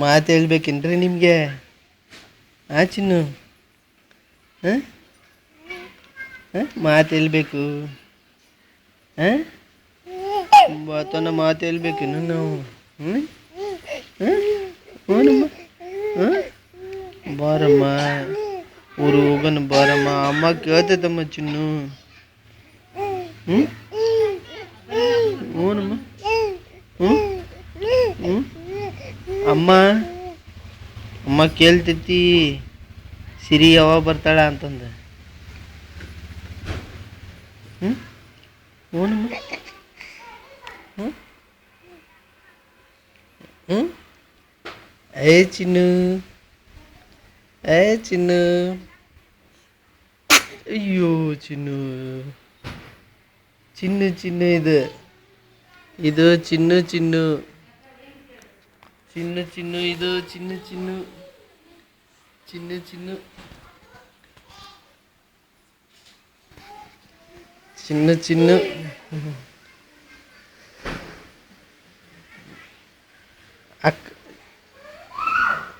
ಮಾತು ಹೇಳ್ಬೇಕೇನ್ರಿ ನಿಮಗೆ? ಚಿನ್ನು ಹಾಂ ಹಾಂ ಮಾತು ಹೇಳ್ಬೇಕು. ಹಾಂ ಬಾತನ ಮಾತು ಹೇಳ್ಬೇಕೇನು ನಾವು? ಹ್ಞೂ ಹಾಂ ಹ್ಞೂನಮ್ಮ. ಹಾಂ ಬಾರಮ್ಮ, ಊರು ಹೋಗೋಣ ಬಾರಮ್ಮ. ಅಮ್ಮ ಕೇಳ್ತೈತಮ್ಮ ಚಿನ್ನು. ಹ್ಞೂ ಹ್ಞೂನಮ್ಮ. ಹ್ಞೂ ಹ್ಞೂ ಅಮ್ಮ ಅಮ್ಮ ಕೇಳ್ತೈತಿ ಸಿರಿ ಯಾವಾಗ ಬರ್ತಾಳ ಅಂತಂದು. ಹ್ಞೂ ಹ್ಞೂನಮ್ಮ. ಹ್ಞೂ ಹ್ಞೂ ಚಿನ್ನು ಚಿನ್ನು. ಅಯ್ಯೋ ಚಿನ್ನು, ಚಿನ್ನು ಚಿನ್ನು ಇದು ಇದು ಚಿನ್ನು ಚಿನ್ನು ಚಿನ್ನು ಚಿನ್ನು ಇದು ಚಿನ್ನು ಚಿನ್ನು ಚಿನ್ನು ಚಿನ್ನು ಚಿನ್ನು ಚಿನ್ನು. ಅಕ್ಕ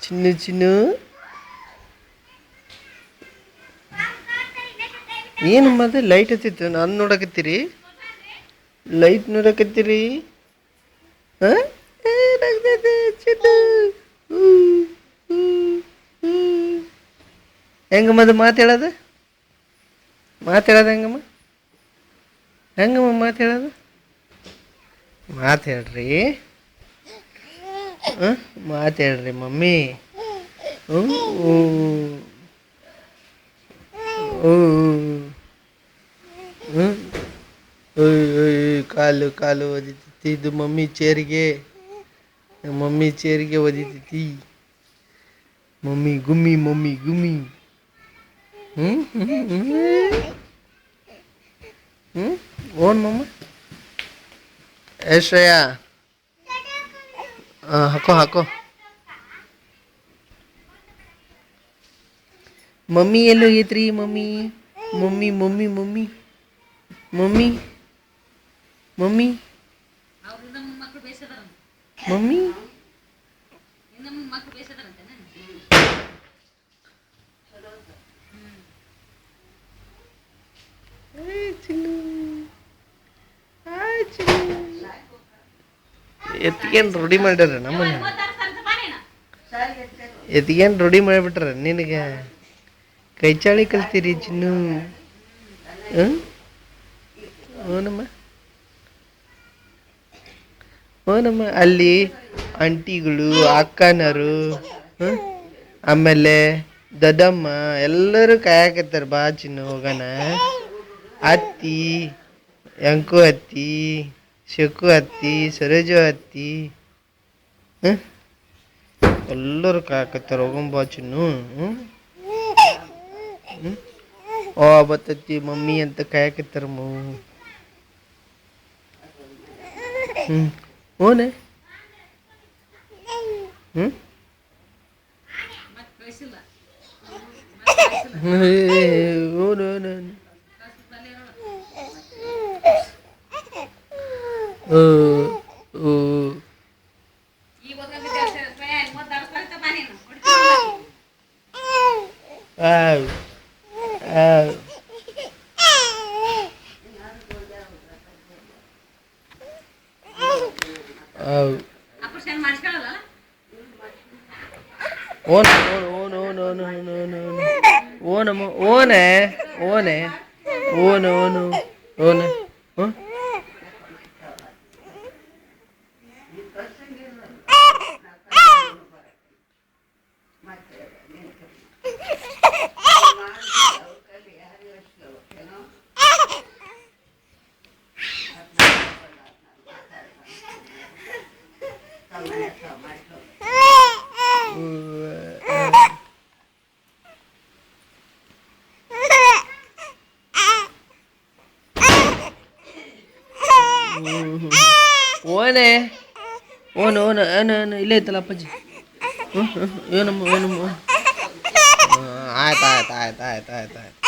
ಚಿನ್ನು ಚಿನ್ನು ಏನು ಮತ್ತೆ ಲೈಟ್ ಹತ್ತಿತ್ತು, ನಾನು ನೋಡಕತ್ತೀರಿ? ಲೈಟ್ ನೋಡಕತ್ತೀರಿ? ಹಾಂ ಹೆಂಗಮ್ಮ ಅದು ಮಾತಾಡೋದು? ಹೆಂಗಮ್ಮ? ಹೆಂಗಮ್ಮ ಮಾತಾಡೋದು? ಹೇಳ್ರಿ. ಹೇಳ್ರಿ ಮಮ್ಮಿ. ಹ್ಞೂ ಕಾಲು ಕಾಲು ಒದಿತೈತಿ ಇದು ಮಮ್ಮಿ ಚೇರಿಗೆ ಒದಿತೈತಿ. ಮಮ್ಮಿ ಗುಮ್ಮಿ. ಹ್ಞೂ ಓನ್ ಮಮ್ಮ. ಶ್ರೇಯ ಹಾಕೋ. ಮಮ್ಮಿ ಎಲ್ಲಿ ಹೋಗೈತ್ರಿ? Mummy mummy mummy mummy mummy mummy mummy ಎತ್ಗೇನು ರೂಢಿ ಮಾಡ್ಯಾರ ನಮ್ಮನ್ನ? ಎತ್ಗೇನು ರೂಢಿ ಮಾಡಿಬಿಟ್ರ ನಿನಗೆ? ಕೈ ಚಾಳಿ ಕಲ್ತೀರಿ ಚಿನ್ನು? ಹ್ಞೂನಮ್ಮ. ಅಲ್ಲಿ ಆಂಟಿಗಳು, ಅಕ್ಕನರು, ಆಮೇಲೆ ದೊಡ್ಡಮ್ಮ ಎಲ್ಲರೂ ಕಾಯಕತ್ತಾರೆ. ಬಾ ಚಿನ್ನು ಹೋಗೋಣ. ಅತ್ತಿ, ಅಂಕು ಅತ್ತಿ, ಶಕು ಅತ್ತಿ, ಸರೋಜು ಅತ್ತಿ ಎಲ್ಲರೂ ಕಾಯಕತ್ತಾರೆ. ಹೋಗಂಬಾ ಚಿನ್ನು. ಬತ್ತತ್ತಿ ಮಮ್ಮಿ ಅಂತ ಕಾಯಕತ್ತಾರ. ಓನೆ ಓನೆ ಓನೆ ಇಲ್ಲೇ ಐತಲ್ಲ ಅಪ್ಪಾಜಿ. ಏನಮ್ಮ ಆಯ್ತು